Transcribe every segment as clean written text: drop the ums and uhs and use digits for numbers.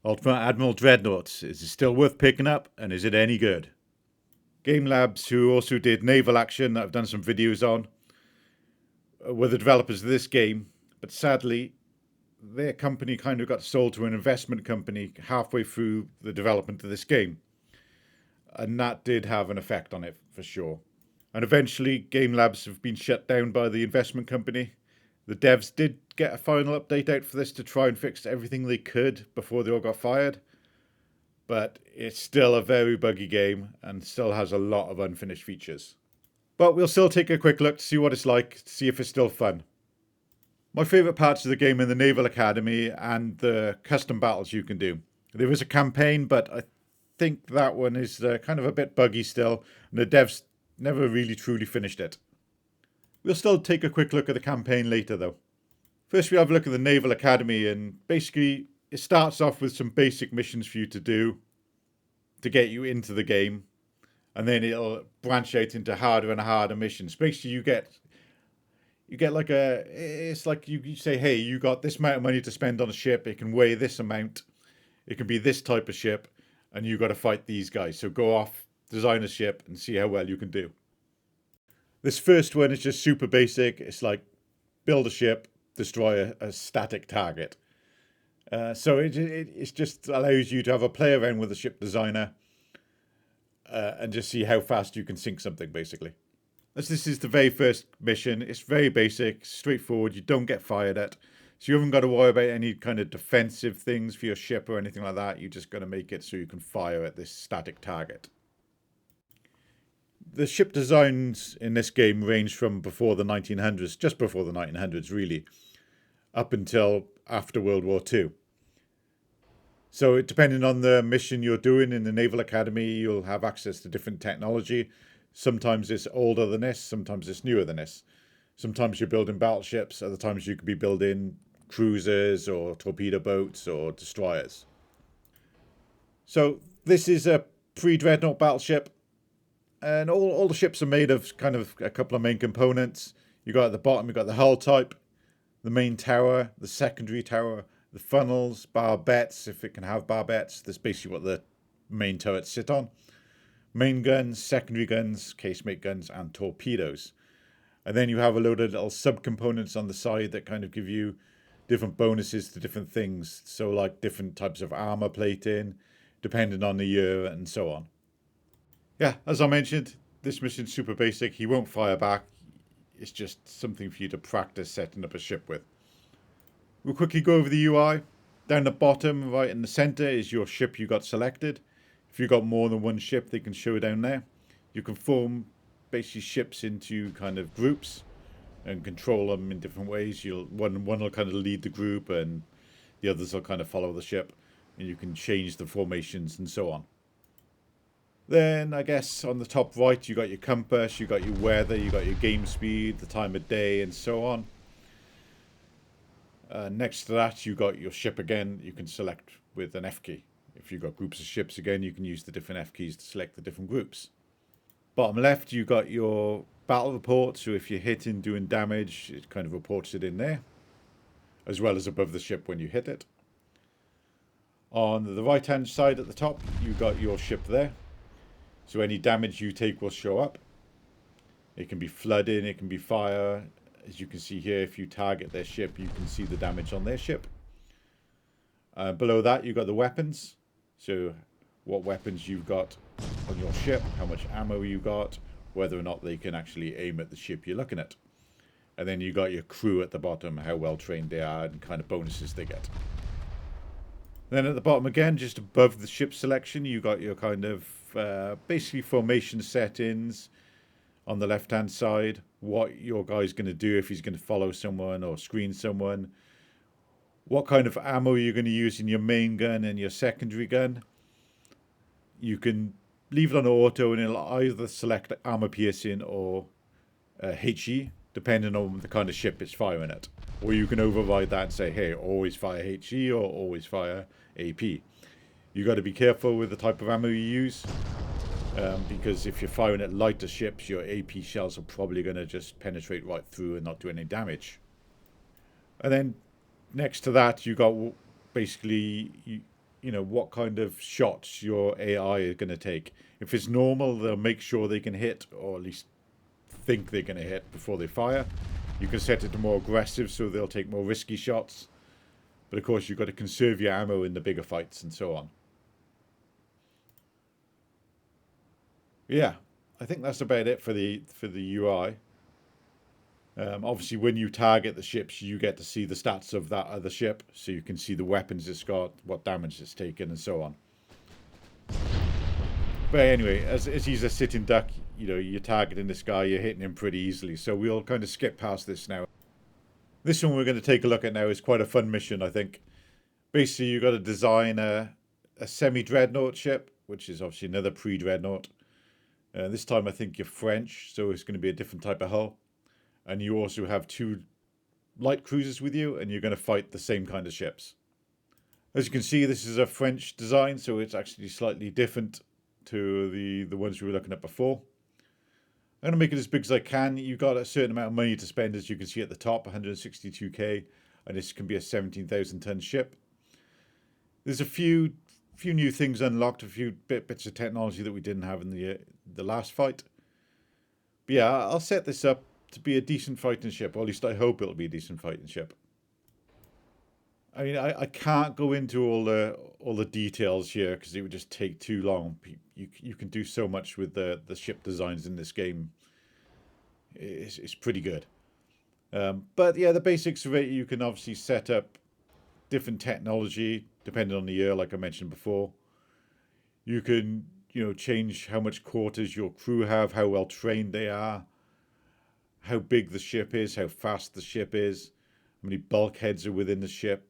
Admiral Dreadnoughts, is it still worth picking up, and is it any good? GameLabs, who also did Naval Action, that I've done some videos on, were the developers of this game, but sadly, their company kind of got sold to an investment company halfway through the development of this game. And that did have an effect on it, for sure. And eventually, GameLabs have been shut down by the investment company. The devs did get a final update out for this to try and fix everything they could before they all got fired. But it's still a very buggy game and still has a lot of unfinished features. But we'll still take a quick look to see what it's like, to see if it's still fun. My favourite parts of the game are the Naval Academy and the custom battles you can do. There is a campaign, but I think that one is kind of a bit buggy still, and the devs never really truly finished it. We'll still take a quick look at the campaign later though. First we have a look at the Naval Academy, and basically it starts off with some basic missions for you to do to get you into the game, and then it'll branch out into harder and harder missions. Basically you get like it's like you say, hey, you got this amount of money to spend on a ship, it can weigh this amount, it can be this type of ship, and you got to fight these guys. So go off, design a ship, and see how well you can do. This first one is just super basic. It's like build a ship, destroy a static target. So it just allows you to have a play around with the ship designer and just see how fast you can sink something, basically. As this is the very first mission, it's very basic, straightforward. You don't get fired at. So you haven't got to worry about any kind of defensive things for your ship or anything like that. You're just going to make it so you can fire at this static target. The ship designs in this game range from before the 1900s, just before the 1900s really, up until after World War II. So depending on the mission you're doing in the Naval Academy, you'll have access to different technology. Sometimes it's older than this, sometimes it's newer than this. Sometimes you're building battleships, other times you could be building cruisers or torpedo boats or destroyers. So this is a pre-Dreadnought battleship. And all the ships are made of kind of a couple of main components. You got at the bottom, you got the hull type, the main tower, the secondary tower, the funnels, barbettes, if it can have barbettes. That's basically what the main turrets sit on. Main guns, secondary guns, casemate guns, and torpedoes. And then you have a load of little subcomponents on the side that kind of give you different bonuses to different things. So like different types of armor plating, depending on the year and so on. Yeah, as I mentioned, this mission's super basic. He won't fire back. It's just something for you to practice setting up a ship with. We'll quickly go over the UI. Down the bottom, right in the center, is your ship you got selected. If you've got more than one ship, they can show down there. You can form basically ships into kind of groups and control them in different ways. One will kind of lead the group and the others will kind of follow the ship. And you can change the formations and so on. Then, I guess, on the top right, you got your compass, you got your weather, you got your game speed, the time of day, and so on. Next to that, you got your ship again. You can select with an F key. If you've got groups of ships again, you can use the different F keys to select the different groups. Bottom left, you got your battle report. So if you're hitting, doing damage, it kind of reports it in there, as well as above the ship when you hit it. On the right-hand side at the top, you got your ship there. So any damage you take will show up. It can be flooding, it can be fire. As you can see here, if you target their ship, you can see the damage on their ship. Below that, you've got the weapons. So what weapons you've got on your ship, how much ammo you got, whether or not they can actually aim at the ship you're looking at. And then you got your crew at the bottom, how well trained they are and kind of bonuses they get. Then at the bottom again, just above the ship selection, you got your kind of basically formation settings on the left hand side, what your guy's going to do if he's going to follow someone or screen someone, what kind of ammo you're going to use in your main gun and your secondary gun. You can leave it on auto and it'll either select armor piercing or HE, depending on the kind of ship it's firing at. Or you can override that and say, hey, always fire HE or always fire AP. You got to be careful with the type of ammo you use, because if you're firing at lighter ships, your AP shells are probably going to just penetrate right through and not do any damage. And then next to that, you got basically what kind of shots your AI are going to take. If it's normal, they'll make sure they can hit, or at least think they're going to hit before they fire. You can set it to more aggressive, so they'll take more risky shots. But of course, you've got to conserve your ammo in the bigger fights and so on. Yeah, I think that's about it for the UI. Obviously, when you target the ships, you get to see the stats of that other ship, so you can see the weapons it's got, what damage it's taken, and so on. But anyway, as he's a sitting duck, you're targeting this guy, you're hitting him pretty easily. So we'll kind of skip past this now. This one we're going to take a look at now is quite a fun mission, I think. Basically, you've got to design a semi-dreadnought ship, which is obviously another pre-dreadnought. This time I think you're French, so it's going to be a different type of hull. And you also have 2 light cruisers with you, and you're going to fight the same kind of ships. As you can see, this is a French design, so it's actually slightly different to the ones we were looking at before. I'm going to make it as big as I can. You've got a certain amount of money to spend, as you can see at the top, 162k, and this can be a 17,000 ton ship. There's a few new things unlocked, a few bits of technology that we didn't have in the last fight. But yeah, I'll set this up to be a decent fighting ship, or at least I hope it'll be a decent fighting ship. I mean, I can't go into all the details here because it would just take too long. You can do so much with the ship designs in this game. It's pretty good. But yeah, the basics of it, you can obviously set up different technology depending on the year, like I mentioned before. You can, change how much quarters your crew have, how well trained they are, how big the ship is, how fast the ship is, how many bulkheads are within the ship,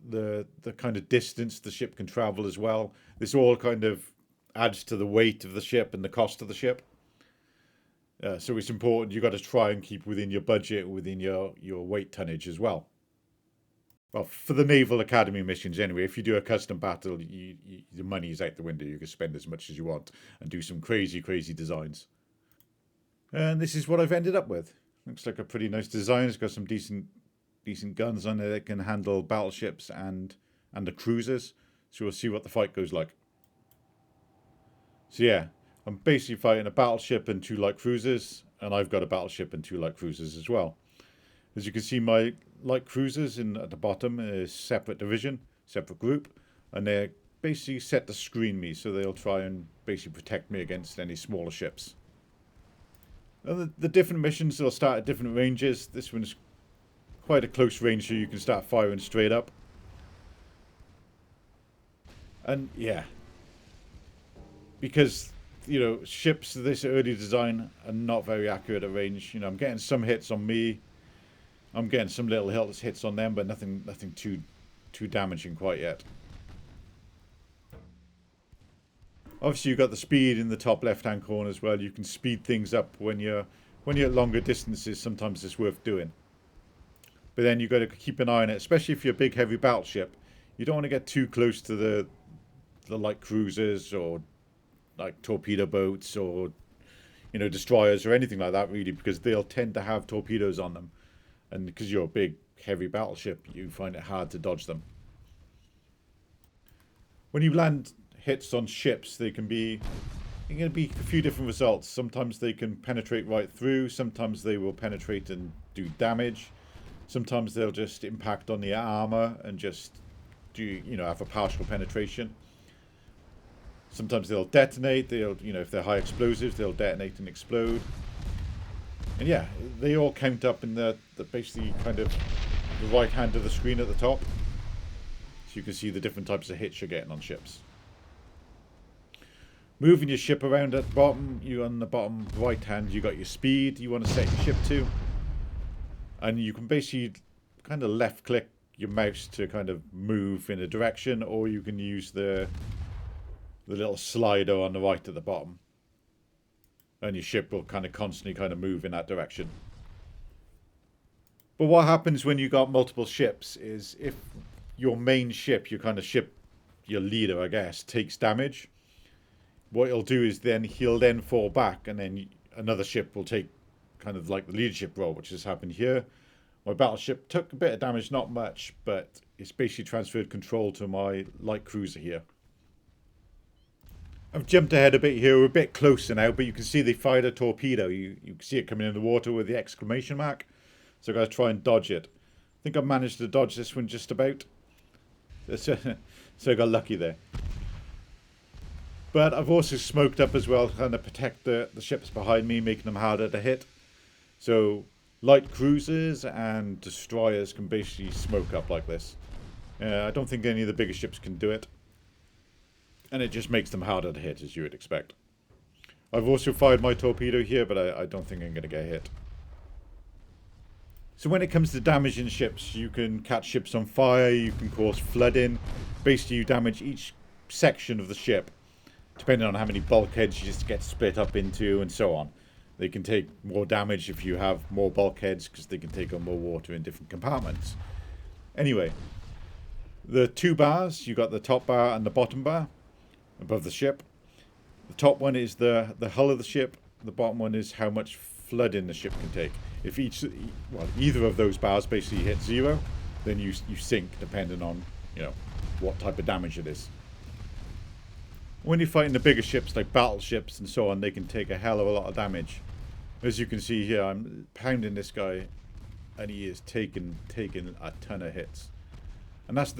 the kind of distance the ship can travel as well. This all kind of adds to the weight of the ship and the cost of the ship. So it's important. You've got to try and keep within your budget, within your weight tonnage as well. Well, for the Naval Academy missions anyway, if you do a custom battle, the money's out the window. You can spend as much as you want and do some crazy, crazy designs. And this is what I've ended up with. Looks like a pretty nice design. It's got some decent guns on it that can handle battleships and the cruisers. So we'll see what the fight goes like. So yeah, I'm basically fighting a battleship and 2 light cruisers, and I've got a battleship and 2 light cruisers as well. As you can see, my light cruisers at the bottom is separate division, separate group, and they're basically set to screen me, so they'll try and basically protect me against any smaller ships. And the different missions, they'll start at different ranges. This one's quite a close range, so you can start firing straight up. And yeah, because ships of this early design are not very accurate at range. I'm getting some hits on me. I'm getting some little hits on them, but nothing too damaging quite yet. Obviously, you've got the speed in the top left-hand corner as well. You can speed things up when you're at longer distances. Sometimes it's worth doing. But then you've got to keep an eye on it, especially if you're a big, heavy battleship. You don't want to get too close to the light cruisers or like torpedo boats or destroyers or anything like that, really, because they'll tend to have torpedoes on them. And because you're a big, heavy battleship, you find it hard to dodge them. When you land hits on ships, they can be a few different results. Sometimes they can penetrate right through. Sometimes they will penetrate and do damage. Sometimes they'll just impact on the armor and just have a partial penetration. Sometimes they'll detonate. If they're high explosives, they'll detonate and explode. And yeah, they all count up in the basically kind of the right hand of the screen at the top. So you can see the different types of hits you're getting on ships. Moving your ship around at the bottom, on the bottom right hand, you got your speed you want to set your ship to. And you can basically kind of left click your mouse to kind of move in a direction, or you can use the little slider on the right at the bottom. And your ship will kind of constantly move in that direction. But what happens when you got multiple ships is if your main ship, your leader, I guess, takes damage, what he'll do is he'll then fall back, and then another ship will take kind of like the leadership role, which has happened here. My battleship took a bit of damage, not much, but it's basically transferred control to my light cruiser here. I've jumped ahead a bit here. We're a bit closer now, but you can see they fired a torpedo. You can see it coming in the water with the exclamation mark. So I've got to try and dodge it. I think I managed to dodge this one just about. So I got lucky there. But I've also smoked up as well, kind of protect the ships behind me, making them harder to hit. So light cruisers and destroyers can basically smoke up like this. I don't think any of the bigger ships can do it. And it just makes them harder to hit, as you would expect. I've also fired my torpedo here, but I don't think I'm going to get hit. So when it comes to damaging ships, you can catch ships on fire, you can cause flooding. Basically, you damage each section of the ship, depending on how many bulkheads you just get split up into and so on. They can take more damage if you have more bulkheads because they can take on more water in different compartments. Anyway, the two bars, you got the top bar and the bottom bar above the ship. The top one is the hull of the ship. The bottom one is how much flooding the ship can take. If either of those bars basically hit 0, then you sink, depending on what type of damage it is. When you're fighting the bigger ships like battleships and so on, they can take a hell of a lot of damage. As you can see here, I'm pounding this guy, and he is taking a ton of hits. And that's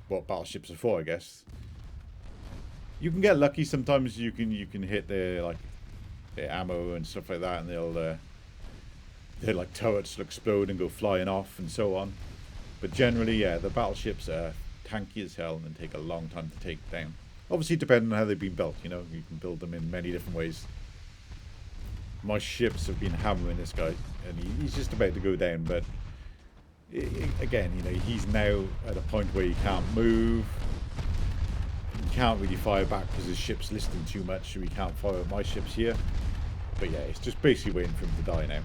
what battleships are for, I guess. You can get lucky sometimes. You can hit their ammo and stuff like that, and their like turrets will explode and go flying off and so on. But generally, yeah, the battleships are tanky as hell and take a long time to take down. Obviously, depending on how they've been built, you can build them in many different ways. My ships have been hammering this guy, and he's just about to go down. But again, he's now at a point where he can't move. He can't really fire back because his ship's listing too much, so he can't fire at my ships here. But yeah, it's just basically waiting for him to die now.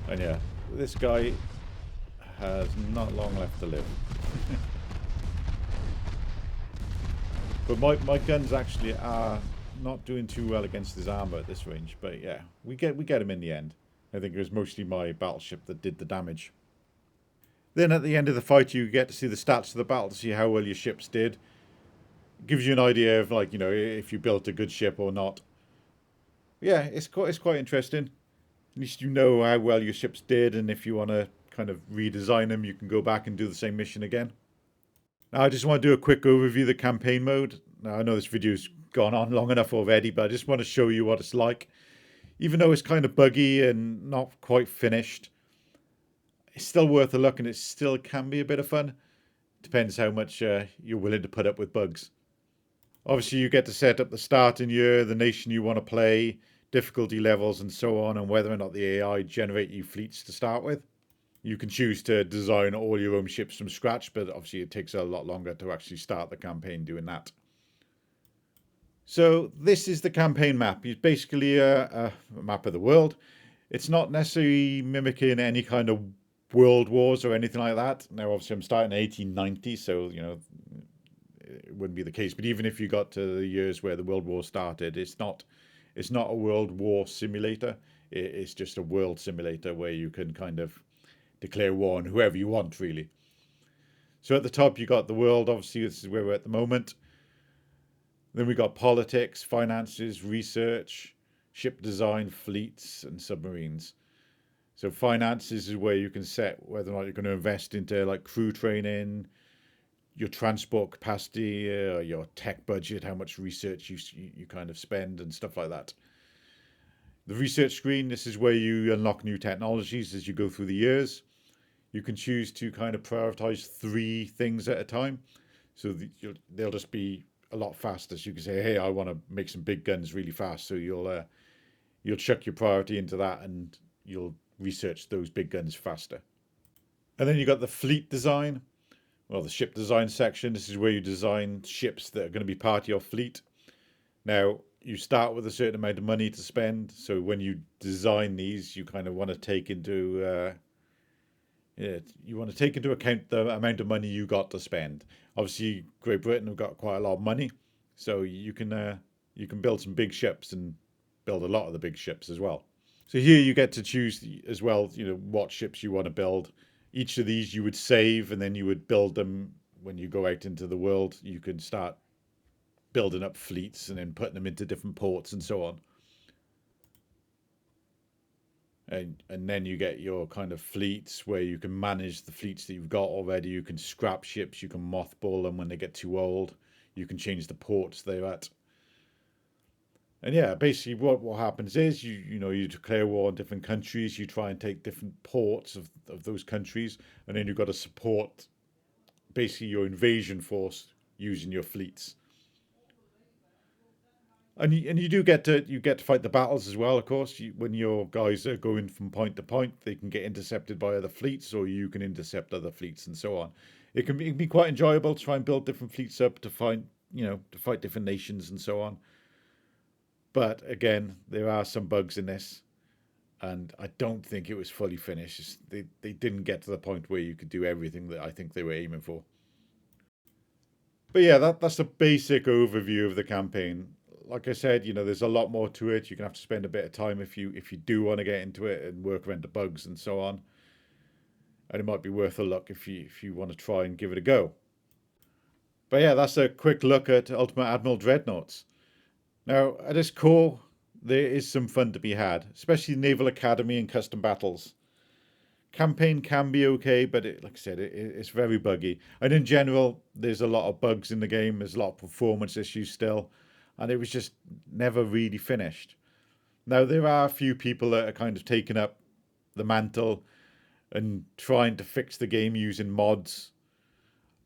And yeah, this guy has not long left to live. But my guns actually are not doing too well against his armor at this range. But yeah, we get him in the end. I think it was mostly my battleship that did the damage. Then at the end of the fight, you get to see the stats of the battle to see how well your ships did. It gives you an idea of if you built a good ship or not. Yeah, it's quite interesting. At least you know how well your ships did, and if you want to kind of redesign them, you can go back and do the same mission again. Now, I just want to do a quick overview of the campaign mode. Now, I know this video's gone on long enough already, but I just want to show you what it's like. Even though it's kind of buggy and not quite finished, it's still worth a look, and it still can be a bit of fun. Depends how much you're willing to put up with bugs. Obviously, you get to set up the starting year, the nation you want to play, difficulty levels and so on, and whether or not the AI generate you fleets to start with. You can choose to design all your own ships from scratch, but obviously it takes a lot longer to actually start the campaign doing that. So this is the campaign map. It's basically a map of the world. It's not necessarily mimicking any kind of world wars or anything like that. Now obviously I'm starting in 1890, so it wouldn't be the case. But even if you got to the years where the World War started, it's not a World War simulator. It's just a world simulator where you can kind of declare war on whoever you want, really. So at the top, you got the world. Obviously, this is where we're at the moment. Then we got politics, finances, research, ship design, fleets, and submarines. So finances is where you can set whether or not you're going to invest into crew training, your transport capacity, your tech budget, how much research you kind of spend and stuff like that. The research screen, this is where you unlock new technologies as you go through the years. You can choose to kind of prioritize 3 things at a time. So they'll just be a lot faster. So you can say, hey, I want to make some big guns really fast. So you'll chuck your priority into that and you'll research those big guns faster. And then you got the fleet design. Well, the ship design section, this is where you design ships that are going to be part of your fleet. Now, you start with a certain amount of money to spend. So when you design these, you kind of want to take into account the amount of money you got to spend. Obviously, Great Britain have got quite a lot of money, So you can build some big ships and build a lot of the big ships as well. So here you get to choose as well, what ships you want to build. Each of these you would save, and then you would build them when you go out into the world. You can start building up fleets and then putting them into different ports and so on. And then you get your kind of fleets where you can manage the fleets that you've got already. You can scrap ships, you can mothball them when they get too old. You can change the ports they're at. And yeah, basically what happens is you declare war on different countries, you try and take different ports of those countries, and then you've got to support basically your invasion force using your fleets. And you do get to fight the battles as well, of course. When your guys are going from point to point, they can get intercepted by other fleets, or you can intercept other fleets, and so on. It can be quite enjoyable to try and build different fleets up to fight different nations and so on. But again, there are some bugs in this, and I don't think it was fully finished. They didn't get to the point where you could do everything that I think they were aiming for. But yeah, that's a basic overview of the campaign. Like I said, there's a lot more to it. You're gonna have to spend a bit of time if you do want to get into it and work around the bugs and so on. And it might be worth a look if you want to try and give it a go. But yeah, that's a quick look at Ultimate Admiral Dreadnoughts. Now, at its core, there is some fun to be had, especially Naval Academy and custom battles. Campaign can be okay, but like I said, it's very buggy. And in general, there's a lot of bugs in the game. There's a lot of performance issues still. And it was just never really finished. Now, there are a few people that are kind of taking up the mantle and trying to fix the game using mods.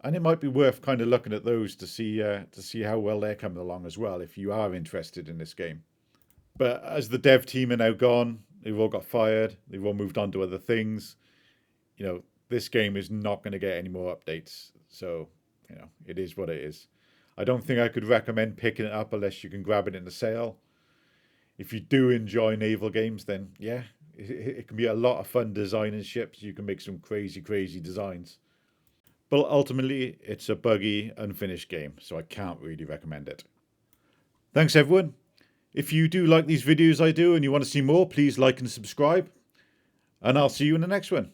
And it might be worth kind of looking at those to see how well they're coming along as well, if you are interested in this game. But as the dev team are now gone, they've all got fired, they've all moved on to other things. This game is not going to get any more updates. So, it is what it is. I don't think I could recommend picking it up unless you can grab it in the sale. If you do enjoy naval games, then yeah, it can be a lot of fun designing ships. You can make some crazy, crazy designs. But ultimately, it's a buggy, unfinished game, so I can't really recommend it. Thanks, everyone. If you do like these videos I do and you want to see more, please like and subscribe. And I'll see you in the next one.